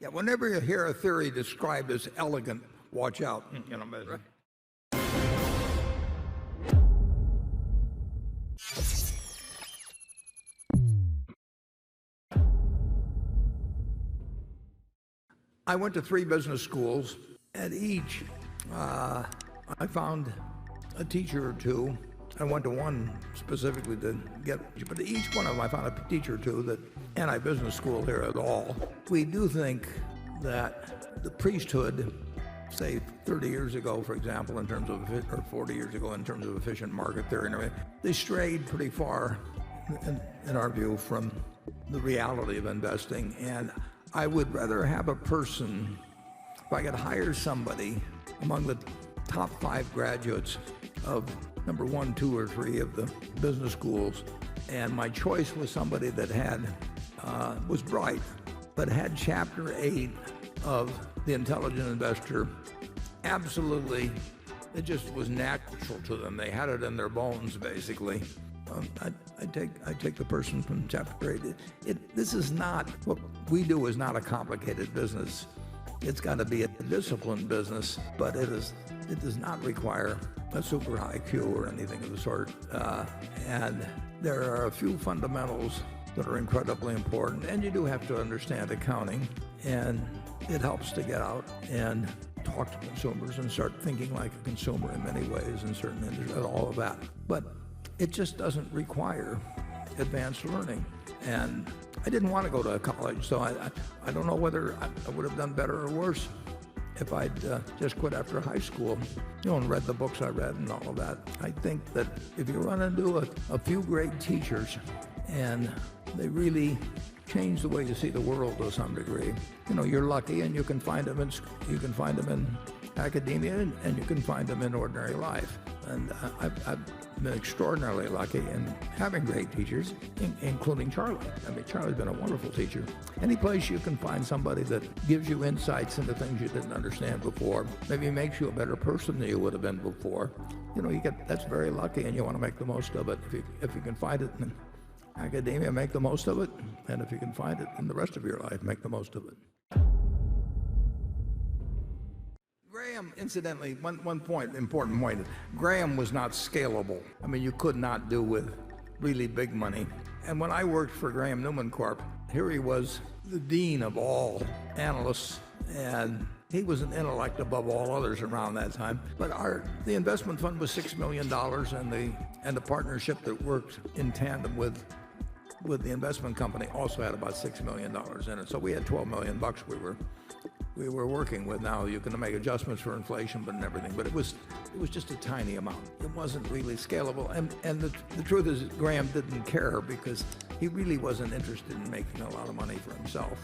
Yeah, whenever you hear a theory described as elegant, watch out. Right. I went to 3 business schools. At each, I found a teacher or two. I went to one specifically to get, but each one of them I found a teacher or two that anti-business school here at all. We do think that the priesthood, say 30 years ago, for example, in terms of, or 40 years ago, in terms of efficient market theory and everything, they strayed pretty far, in our view, from the reality of investing. And I would rather have a person, if I could hire somebody among the top 5 graduates of number 1, 2, or 3 of the business schools, and my choice was somebody that was bright, but had chapter 8 of The Intelligent Investor. Absolutely, it just was natural to them. They had it in their bones, basically. I take the person from chapter 8. This is not, what we do is not a complicated business. It's got to be a disciplined business, but it does not require a super IQ or anything of the sort. And there are a few fundamentals that are incredibly important, and you do have to understand accounting, and it helps to get out and talk to consumers and start thinking like a consumer in many ways in certain industries, all of that. But it just doesn't require advanced learning. And I didn't want to go to college, so I don't know whether I would have done better or worse if I'd just quit after high school, and read the books I read and all of that. I think that if you run into a few great teachers and they really change the way you see the world to some degree, you're lucky, and you can find them in academia, and you can find them in ordinary life. And I've been extraordinarily lucky in having great teachers, including Charlie. I mean, Charlie's been a wonderful teacher. Any place you can find somebody that gives you insights into things you didn't understand before, maybe makes you a better person than you would have been before, that's very lucky, and you want to make the most of it. If you can find it in academia, make the most of it, and if you can find it in the rest of your life, make the most of it. Graham, incidentally, one important point, Graham was not scalable. I mean, you could not do with really big money. And when I worked for Graham Newman Corp, here he was, the dean of all analysts, and he was an intellect above all others around that time. But the investment fund was $6 million, and the partnership that worked in tandem with the investment company also had about $6 million in it. So we had $12 million we were working with. Now you can make adjustments for inflation and everything, but it was just a tiny amount. It wasn't really scalable, and the truth is Graham didn't care, because he really wasn't interested in making a lot of money for himself.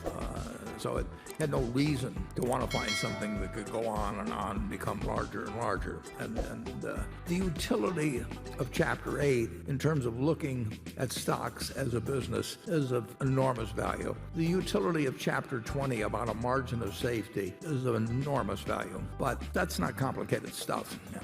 So it had no reason to want to find something that could go on and become larger and larger. And the utility of Chapter 8 in terms of looking at stocks as a business is of enormous value. The utility of Chapter 20 about a margin of safety is of enormous value. But that's not complicated stuff. Yeah.